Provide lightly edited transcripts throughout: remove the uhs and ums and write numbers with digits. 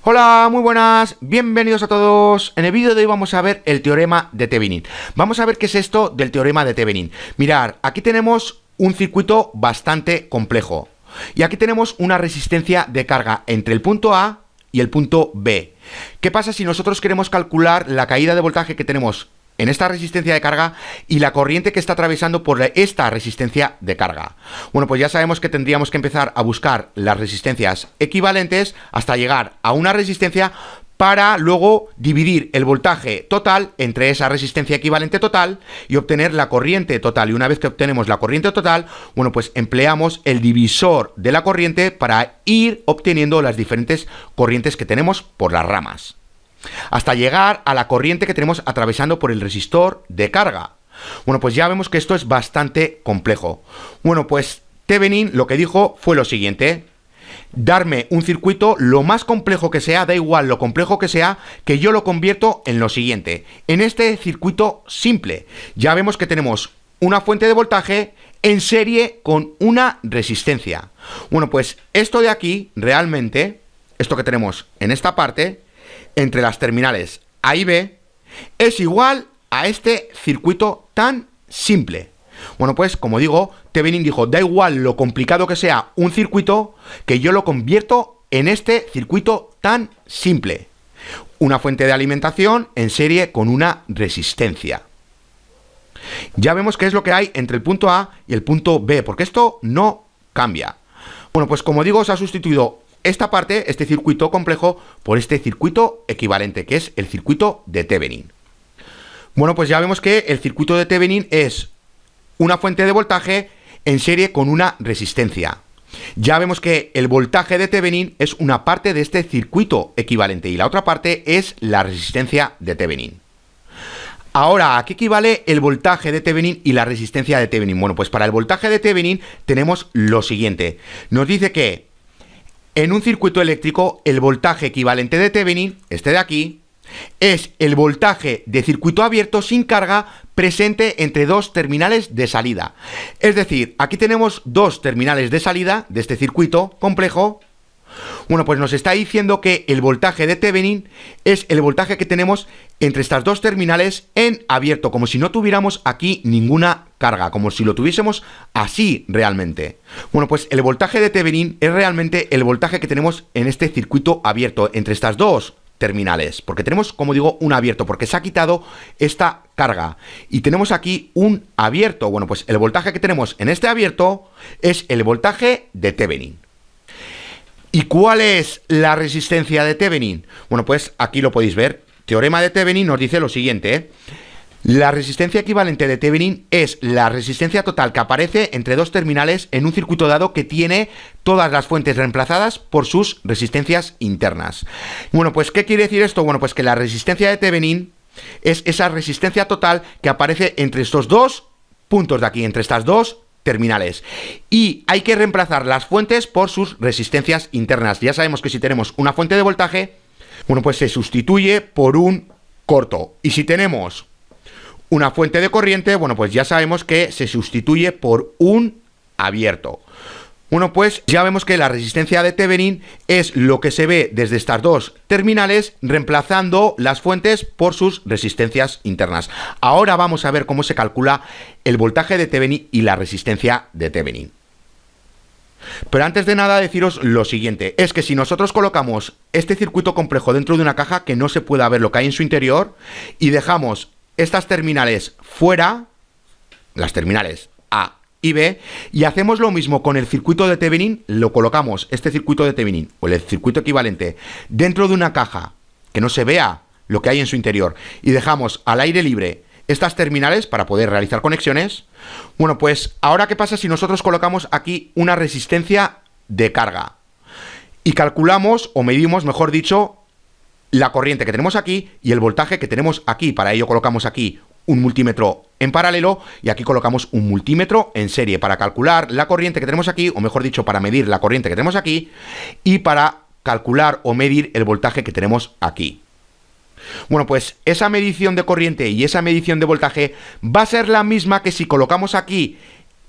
Hola, muy buenas, bienvenidos a todos. En el vídeo de hoy vamos a ver el teorema de Thevenin. Vamos a ver qué es esto del teorema de Thevenin. Mirad, aquí tenemos un circuito bastante complejo. Y aquí tenemos una resistencia de carga entre el punto A y el punto B. ¿Qué pasa si nosotros queremos calcular la caída de voltaje que tenemos en esta resistencia de carga y la corriente que está atravesando por esta resistencia de carga? Bueno, pues ya sabemos que tendríamos que empezar a buscar las resistencias equivalentes hasta llegar a una resistencia para luego dividir el voltaje total entre esa resistencia equivalente total y obtener la corriente total. Y una vez que obtenemos la corriente total, bueno, pues empleamos el divisor de la corriente para ir obteniendo las diferentes corrientes que tenemos por las ramas, hasta llegar a la corriente que tenemos atravesando por el resistor de carga. Bueno, pues ya vemos que esto es bastante complejo. Bueno, pues Thevenin lo que dijo fue lo siguiente: darme un circuito lo más complejo que sea, da igual lo complejo que sea, que yo lo convierto en lo siguiente, en este circuito simple. Ya vemos que tenemos una fuente de voltaje en serie con una resistencia. Bueno, pues esto de aquí, realmente, esto que tenemos en esta parte, entre las terminales A y B, es igual a este circuito tan simple. Bueno, pues como digo, Thevenin dijo, da igual lo complicado que sea un circuito, que yo lo convierto en este circuito tan simple. Una fuente de alimentación en serie con una resistencia. Ya vemos qué es lo que hay entre el punto A y el punto B, porque esto no cambia. Bueno, pues como digo, se ha sustituido esta parte, este circuito complejo, por este circuito equivalente, que es el circuito de Thevenin. Bueno, pues ya vemos que el circuito de Thevenin es una fuente de voltaje en serie con una resistencia. Ya vemos que el voltaje de Thevenin es una parte de este circuito equivalente y la otra parte es la resistencia de Thevenin. Ahora, ¿a qué equivale el voltaje de Thevenin y la resistencia de Thevenin? Bueno, pues para el voltaje de Thevenin tenemos lo siguiente. Nos dice que en un circuito eléctrico, el voltaje equivalente de Thevenin, este de aquí, es el voltaje de circuito abierto sin carga presente entre dos terminales de salida. Es decir, aquí tenemos dos terminales de salida de este circuito complejo. Bueno, pues nos está diciendo que el voltaje de Thevenin es el voltaje que tenemos entre estas dos terminales en abierto, como si no tuviéramos aquí ninguna carga, como si lo tuviésemos así realmente. Bueno, pues el voltaje de Thevenin es realmente el voltaje que tenemos en este circuito abierto entre estas dos terminales, porque tenemos, como digo, un abierto, porque se ha quitado esta carga y tenemos aquí un abierto. Bueno, pues el voltaje que tenemos en este abierto es el voltaje de Thevenin. ¿Y cuál es la resistencia de Thevenin? Bueno, pues aquí lo podéis ver. Teorema de Thevenin nos dice lo siguiente: la resistencia equivalente de Thevenin es la resistencia total que aparece entre dos terminales en un circuito dado que tiene todas las fuentes reemplazadas por sus resistencias internas. Bueno, pues ¿qué quiere decir esto? Bueno, pues que la resistencia de Thevenin es esa resistencia total que aparece entre estos dos puntos de aquí, entre estas dos terminales, y hay que reemplazar las fuentes por sus resistencias internas. Ya sabemos que si tenemos una fuente de voltaje, bueno, pues se sustituye por un corto, y si tenemos una fuente de corriente, bueno, pues ya sabemos que se sustituye por un abierto. Bueno, pues ya vemos que la resistencia de Thevenin es lo que se ve desde estas dos terminales, reemplazando las fuentes por sus resistencias internas. Ahora vamos a ver cómo se calcula el voltaje de Thevenin y la resistencia de Thevenin. Pero antes de nada deciros lo siguiente, es que si nosotros colocamos este circuito complejo dentro de una caja que no se pueda ver lo que hay en su interior y dejamos estas terminales fuera, las terminales A y B, y hacemos lo mismo con el circuito de Thevenin, lo colocamos, este circuito de Thevenin o el circuito equivalente, dentro de una caja que no se vea lo que hay en su interior y dejamos al aire libre estas terminales para poder realizar conexiones. Bueno, pues ahora ¿qué pasa si nosotros colocamos aquí una resistencia de carga y calculamos o medimos, mejor dicho, la corriente que tenemos aquí y el voltaje que tenemos aquí? Para ello colocamos aquí un multímetro en paralelo y aquí colocamos un multímetro en serie para calcular la corriente que tenemos aquí, o mejor dicho, para medir la corriente que tenemos aquí y para calcular o medir el voltaje que tenemos aquí. Bueno, pues esa medición de corriente y esa medición de voltaje va a ser la misma que si colocamos aquí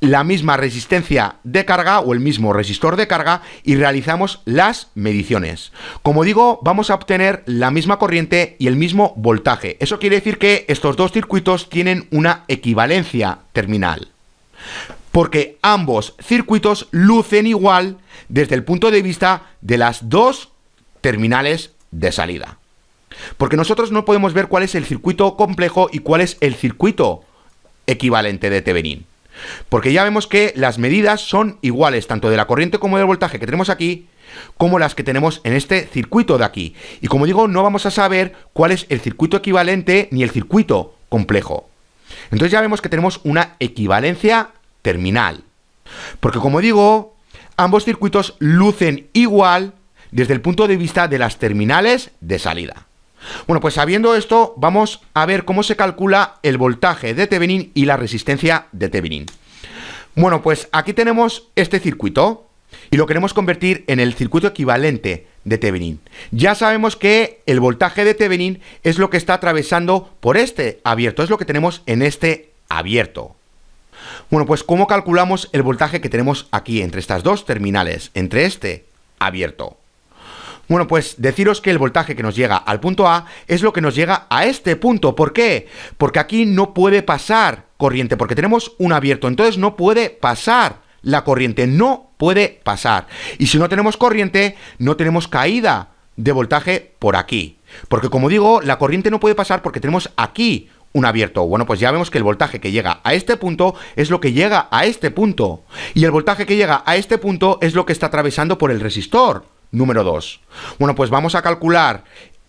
la misma resistencia de carga o el mismo resistor de carga y realizamos las mediciones. Como digo, vamos a obtener la misma corriente y el mismo voltaje. Eso quiere decir que estos dos circuitos tienen una equivalencia terminal, porque ambos circuitos lucen igual desde el punto de vista de las dos terminales de salida. Porque nosotros no podemos ver cuál es el circuito complejo y cuál es el circuito equivalente de Thevenin. Porque ya vemos que las medidas son iguales, tanto de la corriente como del voltaje que tenemos aquí, como las que tenemos en este circuito de aquí. Y como digo, no vamos a saber cuál es el circuito equivalente ni el circuito complejo. Entonces ya vemos que tenemos una equivalencia terminal. Porque como digo, ambos circuitos lucen igual desde el punto de vista de las terminales de salida. Bueno, pues sabiendo esto, vamos a ver cómo se calcula el voltaje de Thevenin y la resistencia de Thevenin. Bueno, pues aquí tenemos este circuito y lo queremos convertir en el circuito equivalente de Thevenin. Ya sabemos que el voltaje de Thevenin es lo que está atravesando por este abierto, es lo que tenemos en este abierto. Bueno, pues ¿cómo calculamos el voltaje que tenemos aquí entre estas dos terminales, entre este abierto? Bueno, pues deciros que el voltaje que nos llega al punto A es lo que nos llega a este punto. ¿Por qué? Porque aquí no puede pasar corriente, porque tenemos un abierto, entonces no puede pasar la corriente, no puede pasar. Y si no tenemos corriente, no tenemos caída de voltaje por aquí. Porque como digo, la corriente no puede pasar porque tenemos aquí un abierto. Bueno, pues ya vemos que el voltaje que llega a este punto es lo que llega a este punto. Y el voltaje que llega a este punto es lo que está atravesando por el resistor número 2. Bueno, pues vamos a calcular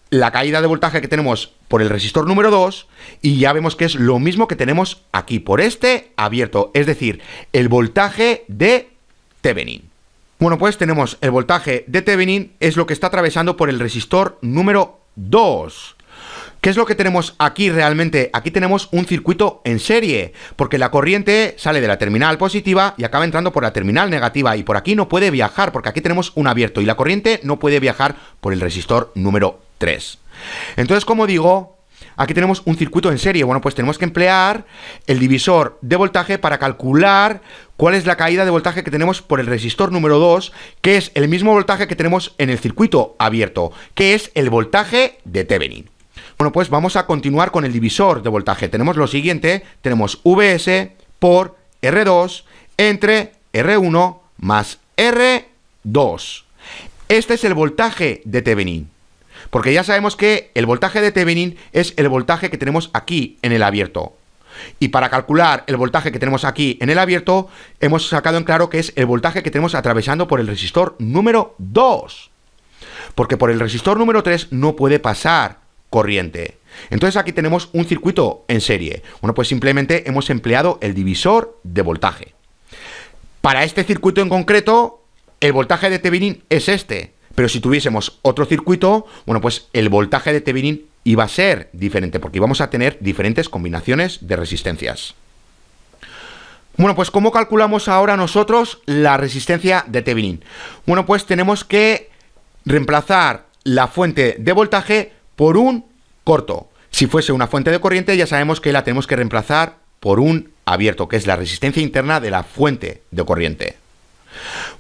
la caída de voltaje que tenemos por el resistor número 2 y ya vemos que es lo mismo que tenemos aquí por este abierto, es decir, el voltaje de Thevenin. Bueno, pues tenemos el voltaje de Thevenin es lo que está atravesando por el resistor número 2. ¿Qué es lo que tenemos aquí realmente? Aquí tenemos un circuito en serie, porque la corriente sale de la terminal positiva y acaba entrando por la terminal negativa, y por aquí no puede viajar, porque aquí tenemos un abierto, y la corriente no puede viajar por el resistor número 3. Entonces, como digo, aquí tenemos un circuito en serie. Bueno, pues tenemos que emplear el divisor de voltaje para calcular cuál es la caída de voltaje que tenemos por el resistor número 2, que es el mismo voltaje que tenemos en el circuito abierto, que es el voltaje de Thevenin. Bueno, pues vamos a continuar con el divisor de voltaje. Tenemos lo siguiente, tenemos Vs por R2 entre R1 más R2. Este es el voltaje de Thevenin, porque ya sabemos que el voltaje de Thevenin es el voltaje que tenemos aquí en el abierto. Y para calcular el voltaje que tenemos aquí en el abierto, hemos sacado en claro que es el voltaje que tenemos atravesando por el resistor número 2. Porque por el resistor número 3 no puede pasar corriente. Entonces aquí tenemos un circuito en serie. Bueno, pues simplemente hemos empleado el divisor de voltaje. Para este circuito en concreto, el voltaje de Thevenin es este. Pero si tuviésemos otro circuito, bueno, pues el voltaje de Thevenin iba a ser diferente, porque íbamos a tener diferentes combinaciones de resistencias. Bueno, pues ¿cómo calculamos ahora nosotros la resistencia de Thevenin? Bueno, pues tenemos que reemplazar la fuente de voltaje por un corto. Si fuese una fuente de corriente, ya sabemos que la tenemos que reemplazar por un abierto, que es la resistencia interna de la fuente de corriente.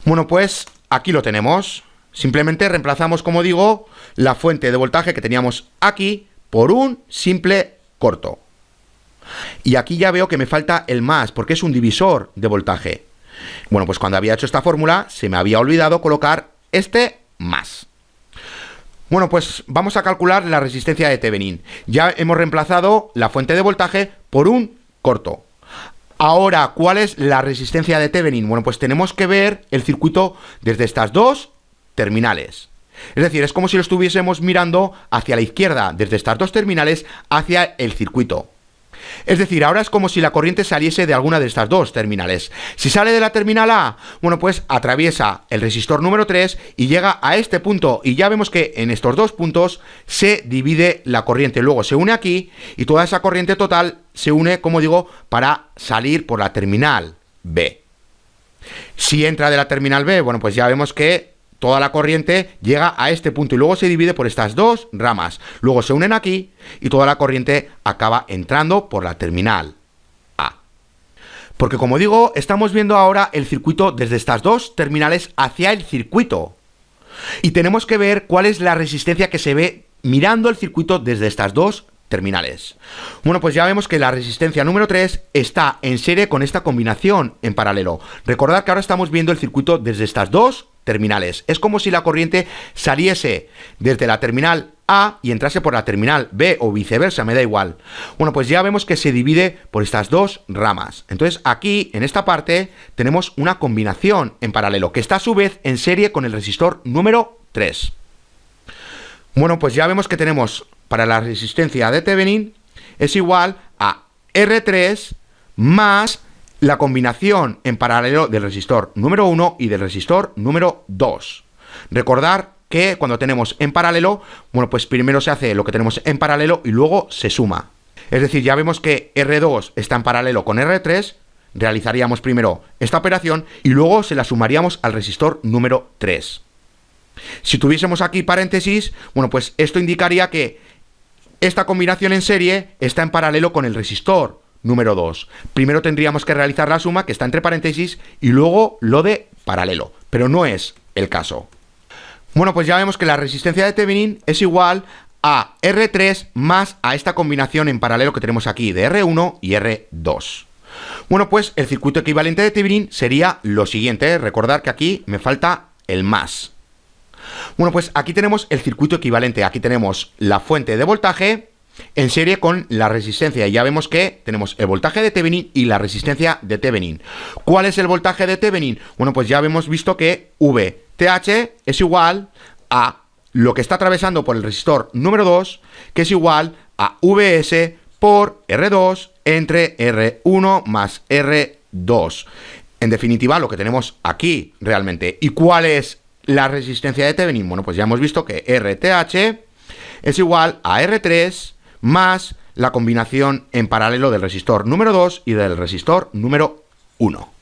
Bueno, pues aquí lo tenemos. Simplemente reemplazamos, como digo, la fuente de voltaje que teníamos aquí por un simple corto. Y aquí ya veo que me falta el más, porque es un divisor de voltaje. Bueno, pues cuando había hecho esta fórmula, se me había olvidado colocar este más. Bueno, pues vamos a calcular la resistencia de Thevenin. Ya hemos reemplazado la fuente de voltaje por un corto. Ahora, ¿cuál es la resistencia de Thevenin? Bueno, pues tenemos que ver el circuito desde estas dos terminales. Es decir, es como si lo estuviésemos mirando hacia la izquierda, desde estas dos terminales hacia el circuito. Es decir, ahora es como si la corriente saliese de alguna de estas dos terminales. Si sale de la terminal A, bueno, pues atraviesa el resistor número 3 y llega a este punto. Y ya vemos que en estos dos puntos se divide la corriente. Luego se une aquí y toda esa corriente total se une, como digo, para salir por la terminal B. Si entra de la terminal B, bueno, pues ya vemos que toda la corriente llega a este punto y luego se divide por estas dos ramas. Luego se unen aquí y toda la corriente acaba entrando por la terminal A. Porque como digo, estamos viendo ahora el circuito desde estas dos terminales hacia el circuito. Y tenemos que ver cuál es la resistencia que se ve mirando el circuito desde estas dos terminales. Bueno, pues ya vemos que la resistencia número 3 está en serie con esta combinación en paralelo. Recordad que ahora estamos viendo el circuito desde estas dos terminales. Es como si la corriente saliese desde la terminal A y entrase por la terminal B o viceversa, me da igual. Bueno, pues ya vemos que se divide por estas dos ramas. Entonces aquí, en esta parte, tenemos una combinación en paralelo, que está a su vez en serie con el resistor número 3. Bueno, pues ya vemos que tenemos para la resistencia de Thevenin es igual a R3 más la combinación en paralelo del resistor número 1 y del resistor número 2. Recordar que cuando tenemos en paralelo, bueno, pues primero se hace lo que tenemos en paralelo y luego se suma. Es decir, ya vemos que R2 está en paralelo con R3, realizaríamos primero esta operación y luego se la sumaríamos al resistor número 3. Si tuviésemos aquí paréntesis, bueno, pues esto indicaría que esta combinación en serie está en paralelo con el resistor número 2. Primero tendríamos que realizar la suma, que está entre paréntesis, y luego lo de paralelo, pero no es el caso. Bueno, pues ya vemos que la resistencia de Thevenin es igual a R3 más a esta combinación en paralelo que tenemos aquí de R1 y R2. Bueno, pues el circuito equivalente de Thevenin sería lo siguiente. Recordad que aquí me falta el más. Bueno, pues aquí tenemos el circuito equivalente. Aquí tenemos la fuente de voltaje en serie con la resistencia. Y ya vemos que tenemos el voltaje de Thevenin y la resistencia de Thevenin. ¿Cuál es el voltaje de Thevenin? Bueno, pues ya hemos visto que VTH es igual a lo que está atravesando por el resistor número 2, que es igual a VS por R2 entre R1 más R2. En definitiva, lo que tenemos aquí realmente. ¿Y cuál es la resistencia de Thevenin? Bueno, pues ya hemos visto que RTH es igual a R3 más la combinación en paralelo del resistor número 2 y del resistor número 1.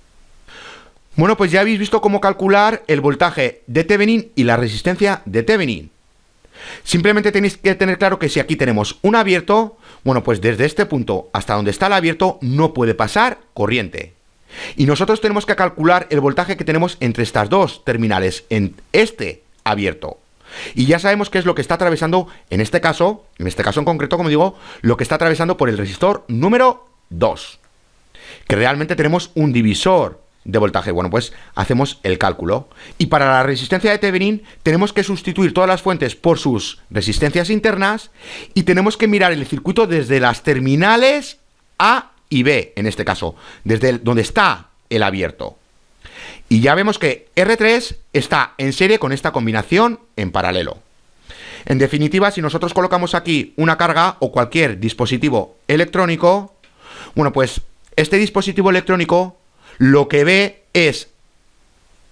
Bueno, pues ya habéis visto cómo calcular el voltaje de Thevenin y la resistencia de Thevenin. Simplemente tenéis que tener claro que si aquí tenemos un abierto, bueno, pues desde este punto hasta donde está el abierto no puede pasar corriente. Y nosotros tenemos que calcular el voltaje que tenemos entre estas dos terminales en este abierto. Y ya sabemos qué es lo que está atravesando en este caso en concreto, como digo, lo que está atravesando por el resistor número 2. Que realmente tenemos un divisor de voltaje. Bueno, pues hacemos el cálculo. Y para la resistencia de Thevenin tenemos que sustituir todas las fuentes por sus resistencias internas y tenemos que mirar el circuito desde las terminales A y B, en este caso, desde donde está el abierto. Y ya vemos que R3 está en serie con esta combinación en paralelo. En definitiva, si nosotros colocamos aquí una carga o cualquier dispositivo electrónico, bueno, pues este dispositivo electrónico lo que ve es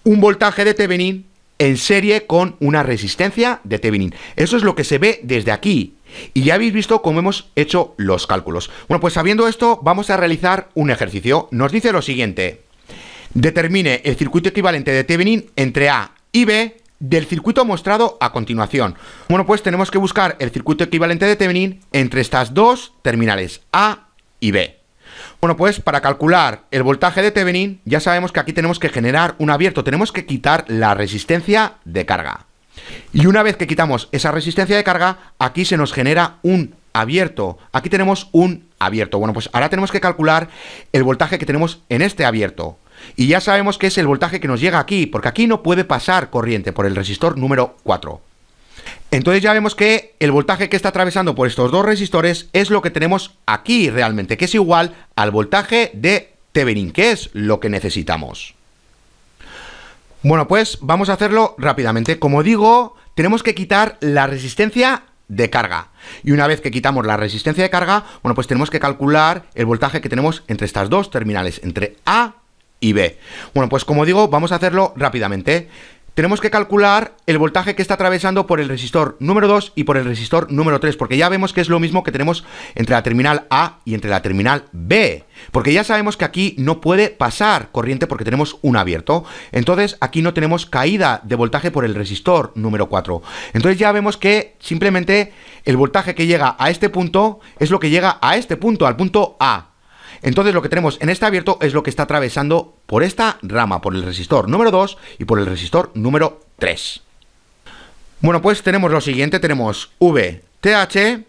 un voltaje de Thevenin en serie con una resistencia de Thevenin. Eso es lo que se ve desde aquí. Y ya habéis visto cómo hemos hecho los cálculos. Bueno, pues sabiendo esto, vamos a realizar un ejercicio. Nos dice lo siguiente. Determine el circuito equivalente de Thevenin entre A y B del circuito mostrado a continuación. Bueno, pues tenemos que buscar el circuito equivalente de Thevenin entre estas dos terminales, A y B. Bueno, pues para calcular el voltaje de Thevenin, ya sabemos que aquí tenemos que generar un abierto. Tenemos que quitar la resistencia de carga. Y una vez que quitamos esa resistencia de carga, aquí se nos genera un abierto. Aquí tenemos un abierto. Bueno, pues ahora tenemos que calcular el voltaje que tenemos en este abierto. Y ya sabemos que es el voltaje que nos llega aquí, porque aquí no puede pasar corriente por el resistor número 4. Entonces ya vemos que el voltaje que está atravesando por estos dos resistores es lo que tenemos aquí realmente, que es igual al voltaje de Thevenin, que es lo que necesitamos. Bueno, pues vamos a hacerlo rápidamente. Como digo, tenemos que quitar la resistencia de carga. Y una vez que quitamos la resistencia de carga, bueno, pues tenemos que calcular el voltaje que tenemos entre estas dos terminales, entre A y B. Bueno, pues como digo, vamos a hacerlo rápidamente. Tenemos que calcular el voltaje que está atravesando por el resistor número 2 y por el resistor número 3, porque ya vemos que es lo mismo que tenemos entre la terminal A y entre la terminal B, porque ya sabemos que aquí no puede pasar corriente porque tenemos un abierto. Entonces aquí no tenemos caída de voltaje por el resistor número 4. Entonces ya vemos que simplemente el voltaje que llega a este punto es lo que llega a este punto, al punto A. Entonces lo que tenemos en este abierto es lo que está atravesando por esta rama, por el resistor número 2 y por el resistor número 3. Bueno, pues tenemos lo siguiente, tenemos VTH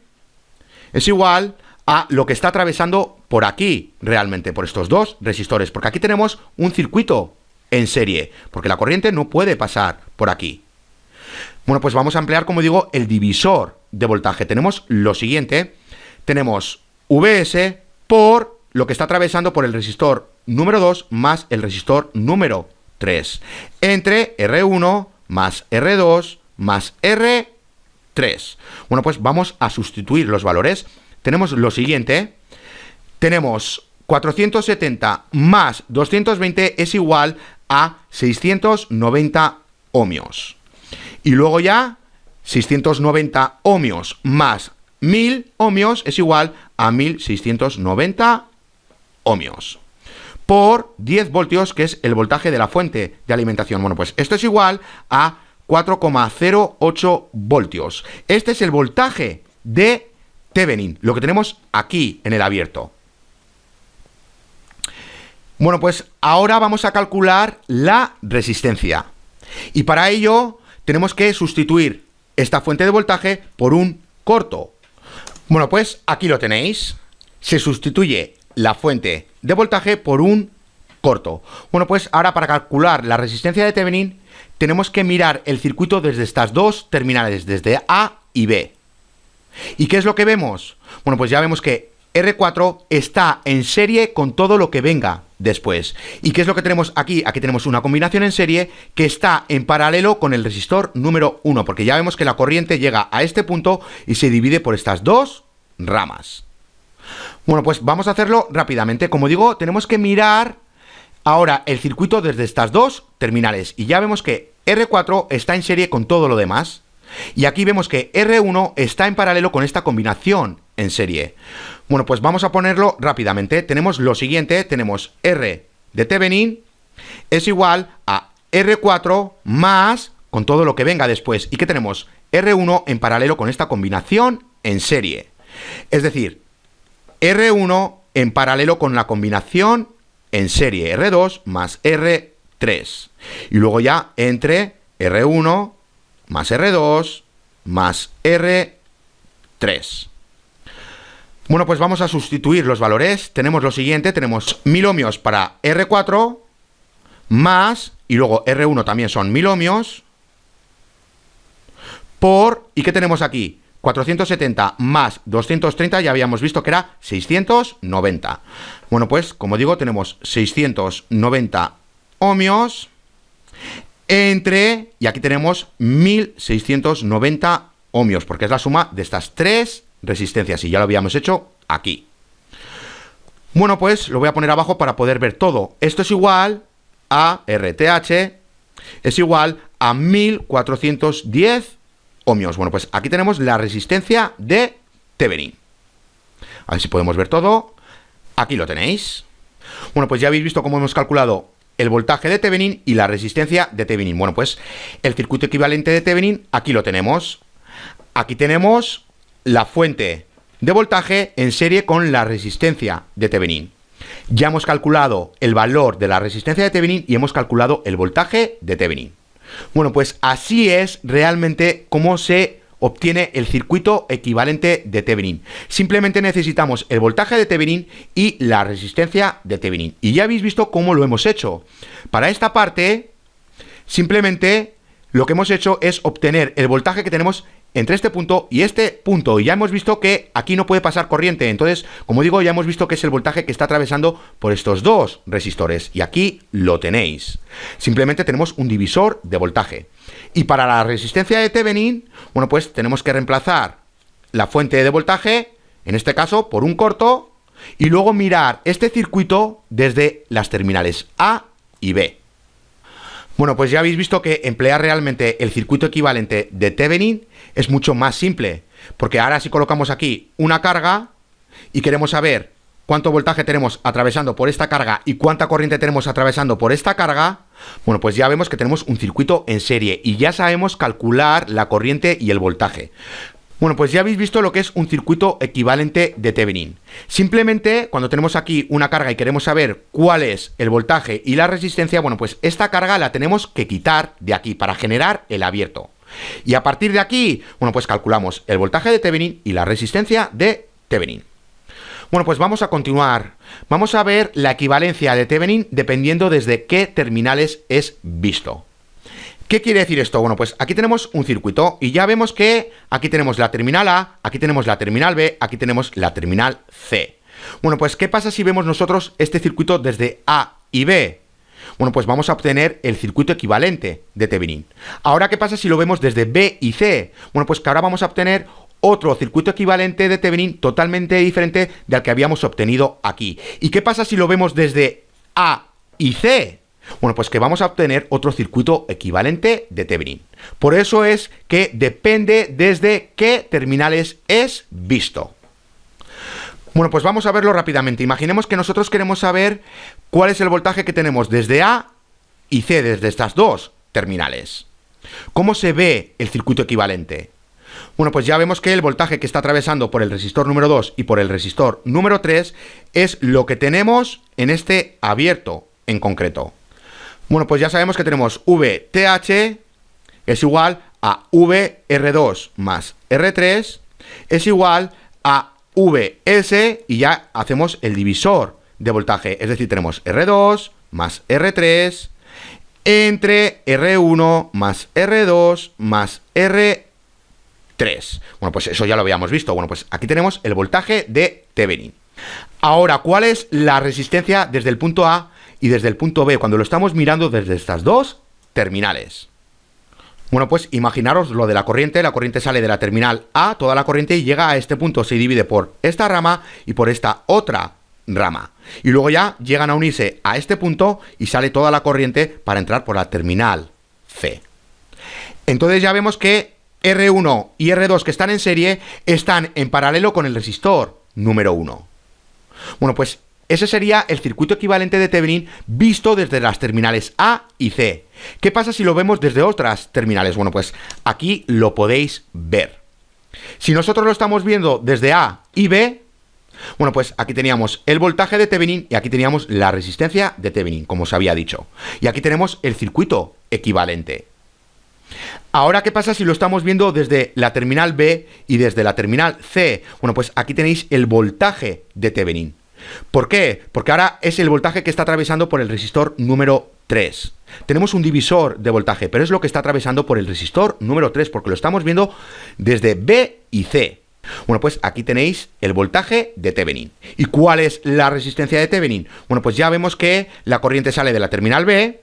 es igual a lo que está atravesando por aquí, realmente, por estos dos resistores, porque aquí tenemos un circuito en serie, porque la corriente no puede pasar por aquí. Bueno, pues vamos a emplear, como digo, el divisor de voltaje. Tenemos lo siguiente, tenemos Vs por lo que está atravesando por el resistor número 2 más el resistor número 3, entre R1 más R2 más R3. Bueno, pues vamos a sustituir los valores. Tenemos lo siguiente, tenemos 470 más 220 es igual a 690 ohmios. Y luego ya 690 ohmios más 1000 ohmios es igual a 1690 ohmios. Por 10 voltios, que es el voltaje de la fuente de alimentación. Bueno, pues esto es igual a 4,08 voltios. Este es el voltaje de Thevenin, lo que tenemos aquí en el abierto. Bueno, pues ahora vamos a calcular la resistencia. Y para ello tenemos que sustituir esta fuente de voltaje por un corto. Bueno, pues aquí lo tenéis. Se sustituye la fuente de voltaje por un corto. Bueno, pues ahora para calcular la resistencia de Thevenin tenemos que mirar el circuito desde estas dos terminales, desde A y B. ¿Y qué es lo que vemos? Bueno, pues ya vemos que R4 está en serie con todo lo que venga después. ¿Y qué es lo que tenemos aquí? Aquí tenemos una combinación en serie que está en paralelo con el resistor número 1, porque ya vemos que la corriente llega a este punto y se divide por estas dos ramas. Bueno, pues vamos a hacerlo rápidamente. Como digo, tenemos que mirar ahora el circuito desde estas dos terminales. Y ya vemos que R4 está en serie con todo lo demás. Y aquí vemos que R1 está en paralelo con esta combinación en serie. Bueno, pues vamos a ponerlo rápidamente. Tenemos lo siguiente, tenemos R de Thevenin es igual a R4 más con todo lo que venga después. ¿Y qué tenemos? R1 en paralelo con esta combinación en serie. Es decir, R1 en paralelo con la combinación en serie R2 más R3. Y luego ya entre R1 más R2 más R3. Bueno, pues vamos a sustituir los valores. Tenemos lo siguiente, tenemos 1000 ohmios para R4 más, y luego R1 también son 1000 ohmios, por, ¿y qué tenemos aquí? 470 más 230, ya habíamos visto que era 690. Bueno, pues como digo, tenemos 690 ohmios entre, y aquí tenemos 1690 ohmios, porque es la suma de estas tres resistencias, y ya lo habíamos hecho aquí. Bueno, pues lo voy a poner abajo para poder ver todo. Esto es igual a RTH, es igual a 1410 ohmios. Bueno, pues aquí tenemos la resistencia de Thevenin. A ver si podemos ver todo. Aquí lo tenéis. Bueno, pues ya habéis visto cómo hemos calculado el voltaje de Thevenin y la resistencia de Thevenin. Bueno, pues el circuito equivalente de Thevenin, aquí lo tenemos. Aquí tenemos la fuente de voltaje en serie con la resistencia de Thevenin. Ya hemos calculado el valor de la resistencia de Thevenin y hemos calculado el voltaje de Thevenin. Bueno, pues así es realmente cómo se obtiene el circuito equivalente de Thevenin. Simplemente necesitamos el voltaje de Thevenin y la resistencia de Thevenin. Y ya habéis visto cómo lo hemos hecho. Para esta parte, simplemente lo que hemos hecho es obtener el voltaje que tenemos entre este punto y este punto. Y ya hemos visto que aquí no puede pasar corriente. Entonces, como digo, ya hemos visto que es el voltaje que está atravesando por estos dos resistores. Y aquí lo tenéis. Simplemente tenemos un divisor de voltaje. Y para la resistencia de Thevenin, bueno, pues tenemos que reemplazar la fuente de voltaje, en este caso, por un corto, y luego mirar este circuito desde las terminales A y B. Bueno, pues ya habéis visto que emplear realmente el circuito equivalente de Thevenin es mucho más simple, porque ahora si colocamos aquí una carga y queremos saber cuánto voltaje tenemos atravesando por esta carga y cuánta corriente tenemos atravesando por esta carga, bueno, pues ya vemos que tenemos un circuito en serie y ya sabemos calcular la corriente y el voltaje. Bueno, pues ya habéis visto lo que es un circuito equivalente de Thevenin. Simplemente, cuando tenemos aquí una carga y queremos saber cuál es el voltaje y la resistencia, bueno, pues esta carga la tenemos que quitar de aquí para generar el abierto. Y a partir de aquí, bueno, pues calculamos el voltaje de Thevenin y la resistencia de Thevenin. Bueno, pues vamos a continuar. Vamos a ver la equivalencia de Thevenin dependiendo desde qué terminales es visto. ¿Qué quiere decir esto? Bueno, pues aquí tenemos un circuito y ya vemos que aquí tenemos la terminal A, aquí tenemos la terminal B, aquí tenemos la terminal C. Bueno, pues ¿qué pasa si vemos nosotros este circuito desde A y B? Bueno, pues vamos a obtener el circuito equivalente de Thevenin. Ahora, ¿qué pasa si lo vemos desde B y C? Bueno, pues que ahora vamos a obtener otro circuito equivalente de Thevenin totalmente diferente del que habíamos obtenido aquí. ¿Y qué pasa si lo vemos desde A y C? Bueno, pues que vamos a obtener otro circuito equivalente de Thevenin. Por eso es que depende desde qué terminales es visto. Bueno, pues vamos a verlo rápidamente. Imaginemos que nosotros queremos saber cuál es el voltaje que tenemos desde A y C, desde estas dos terminales. ¿Cómo se ve el circuito equivalente? Bueno, pues ya vemos que el voltaje que está atravesando por el resistor número 2 y por el resistor número 3 es lo que tenemos en este abierto en concreto. Bueno, pues ya sabemos que tenemos VTH es igual a VR2 más R3 es igual a VS y ya hacemos el divisor de voltaje. Es decir, tenemos R2 más R3 entre R1 más R2 más R3. Bueno, pues eso ya lo habíamos visto. Bueno, pues aquí tenemos el voltaje de Thevenin. Ahora, ¿cuál es la resistencia desde el punto A y desde el punto B cuando lo estamos mirando desde estas dos terminales? Bueno, pues imaginaros lo de la corriente sale de la terminal A, toda la corriente, y llega a este punto, se divide por esta rama y por esta otra rama. Y luego ya llegan a unirse a este punto y sale toda la corriente para entrar por la terminal C. Entonces ya vemos que R1 y R2 que están en serie están en paralelo con el resistor número 1. Bueno, pues ese sería el circuito equivalente de Thevenin visto desde las terminales A y C. ¿Qué pasa si lo vemos desde otras terminales? Bueno, pues aquí lo podéis ver. Si nosotros lo estamos viendo desde A y B, bueno, pues aquí teníamos el voltaje de Thevenin y aquí teníamos la resistencia de Thevenin, como os había dicho. Y aquí tenemos el circuito equivalente. Ahora, ¿qué pasa si lo estamos viendo desde la terminal B y desde la terminal C? Bueno, pues aquí tenéis el voltaje de Thevenin. ¿Por qué? Porque ahora es el voltaje que está atravesando por el resistor número 3. Tenemos un divisor de voltaje, pero es lo que está atravesando por el resistor número 3, porque lo estamos viendo desde B y C. Bueno, pues aquí tenéis el voltaje de Thevenin. ¿Y cuál es la resistencia de Thevenin? Bueno, pues ya vemos que la corriente sale de la terminal B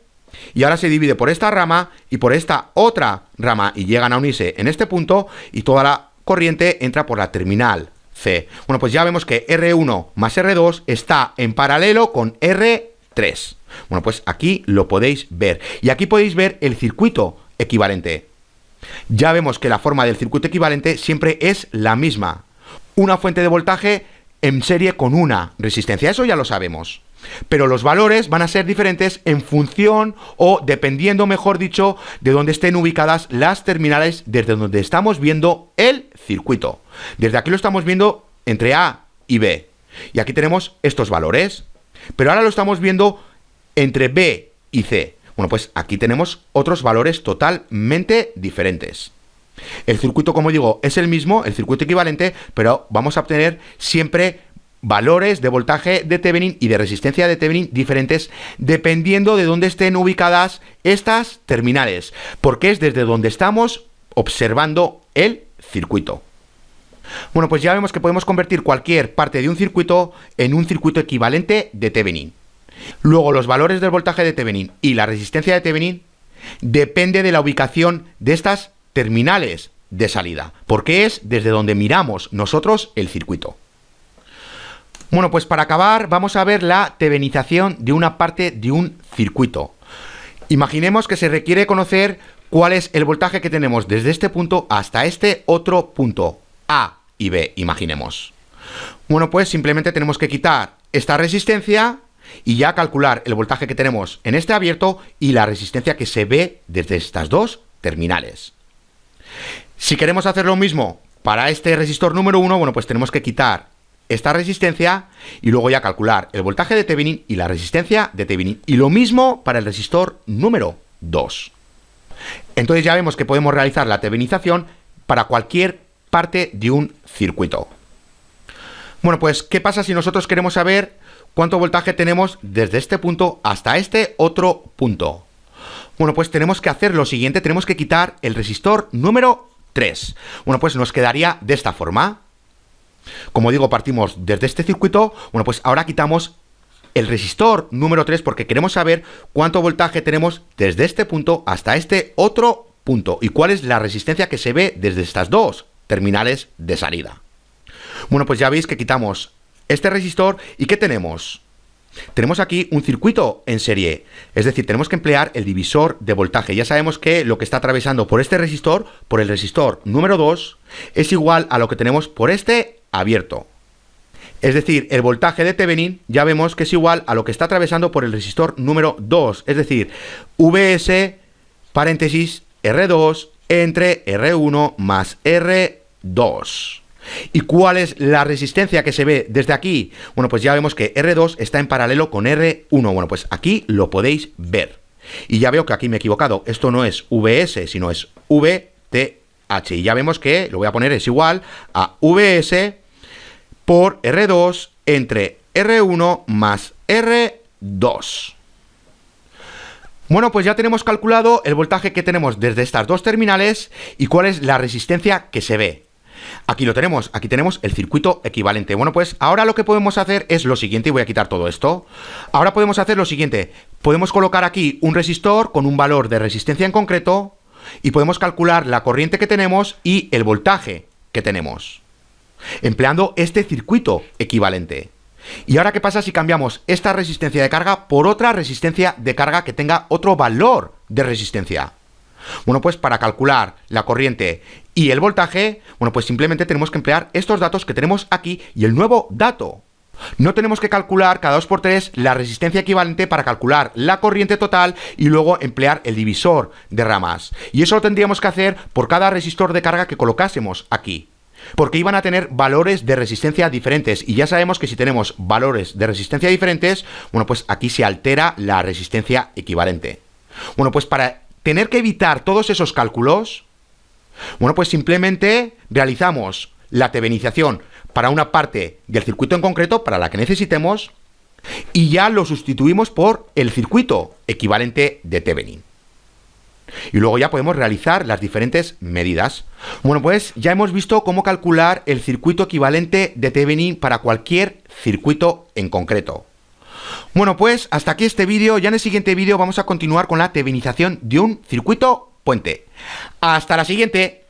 y ahora se divide por esta rama y por esta otra rama y llegan a unirse en este punto y toda la corriente entra por la terminal C. Bueno, pues ya vemos que R1 más R2 está en paralelo con R3. Bueno, pues aquí lo podéis ver. Y aquí podéis ver el circuito equivalente. Ya vemos que la forma del circuito equivalente siempre es la misma. Una fuente de voltaje en serie con una resistencia. Eso ya lo sabemos. Pero los valores van a ser diferentes en función o dependiendo, mejor dicho, de dónde estén ubicadas las terminales desde donde estamos viendo el circuito. Desde aquí lo estamos viendo entre A y B. Y aquí tenemos estos valores. Pero ahora lo estamos viendo entre B y C. Bueno, pues aquí tenemos otros valores totalmente diferentes. El circuito, como digo, es el mismo, el circuito equivalente, pero vamos a obtener siempre valores de voltaje de Thevenin y de resistencia de Thevenin diferentes dependiendo de dónde estén ubicadas estas terminales, porque es desde donde estamos observando el circuito. Bueno, pues ya vemos que podemos convertir cualquier parte de un circuito en un circuito equivalente de Thevenin. Luego, los valores del voltaje de Thevenin y la resistencia de Thevenin depende de la ubicación de estas terminales de salida, porque es desde donde miramos nosotros el circuito. Bueno, pues para acabar vamos a ver la tevenización de una parte de un circuito. Imaginemos que se requiere conocer cuál es el voltaje que tenemos desde este punto hasta este otro punto, A y B, imaginemos. Bueno, pues simplemente tenemos que quitar esta resistencia y ya calcular el voltaje que tenemos en este abierto y la resistencia que se ve desde estas dos terminales. Si queremos hacer lo mismo para este resistor número 1, bueno, pues tenemos que quitar esta resistencia y luego ya calcular el voltaje de Thevenin y la resistencia de Thevenin. Y lo mismo para el resistor número 2. Entonces ya vemos que podemos realizar la tevenización para cualquier parte de un circuito. Bueno, pues, ¿qué pasa si nosotros queremos saber cuánto voltaje tenemos desde este punto hasta este otro punto? Bueno, pues tenemos que hacer lo siguiente, tenemos que quitar el resistor número 3. Bueno, pues nos quedaría de esta forma. Como digo, partimos desde este circuito. Bueno, pues ahora quitamos el resistor número 3 porque queremos saber cuánto voltaje tenemos desde este punto hasta este otro punto y cuál es la resistencia que se ve desde estas dos terminales de salida. Bueno, pues ya veis que quitamos este resistor y ¿qué tenemos? Tenemos aquí un circuito en serie, es decir, tenemos que emplear el divisor de voltaje. Ya sabemos que lo que está atravesando por este resistor, por el resistor número 2, es igual a lo que tenemos por este abierto. Es decir, el voltaje de Thevenin ya vemos que es igual a lo que está atravesando por el resistor número 2, es decir, Vs paréntesis R2 entre R1 más R2. ¿Y cuál es la resistencia que se ve desde aquí? Bueno, pues ya vemos que R2 está en paralelo con R1. Bueno, pues aquí lo podéis ver. Y ya veo que aquí me he equivocado. Esto no es Vs, sino es VTH. Y ya vemos que, lo voy a poner, es igual a Vs por R2 entre R1 más R2. Bueno, pues ya tenemos calculado el voltaje que tenemos desde estas dos terminales y cuál es la resistencia que se ve. Aquí lo tenemos, aquí tenemos el circuito equivalente. Bueno, pues ahora lo que podemos hacer es lo siguiente, y voy a quitar todo esto. Ahora podemos hacer lo siguiente, podemos colocar aquí un resistor con un valor de resistencia en concreto y podemos calcular la corriente que tenemos y el voltaje que tenemos, empleando este circuito equivalente. ¿Y ahora qué pasa si cambiamos esta resistencia de carga por otra resistencia de carga que tenga otro valor de resistencia? Bueno, pues para calcular la corriente y el voltaje, bueno, pues simplemente tenemos que emplear estos datos que tenemos aquí y el nuevo dato. No tenemos que calcular cada 2×3 la resistencia equivalente para calcular la corriente total y luego emplear el divisor de ramas. Y eso lo tendríamos que hacer por cada resistor de carga que colocásemos aquí, porque iban a tener valores de resistencia diferentes. Y ya sabemos que si tenemos valores de resistencia diferentes, bueno, pues aquí se altera la resistencia equivalente. Bueno, pues para tener que evitar todos esos cálculos, bueno, pues simplemente realizamos la tevenización para una parte del circuito en concreto, para la que necesitemos, y ya lo sustituimos por el circuito equivalente de Thevenin. Y luego ya podemos realizar las diferentes medidas. Bueno, pues ya hemos visto cómo calcular el circuito equivalente de Thevenin para cualquier circuito en concreto. Bueno, pues hasta aquí este vídeo. Ya en el siguiente vídeo vamos a continuar con la tevenización de un circuito puente. ¡Hasta la siguiente!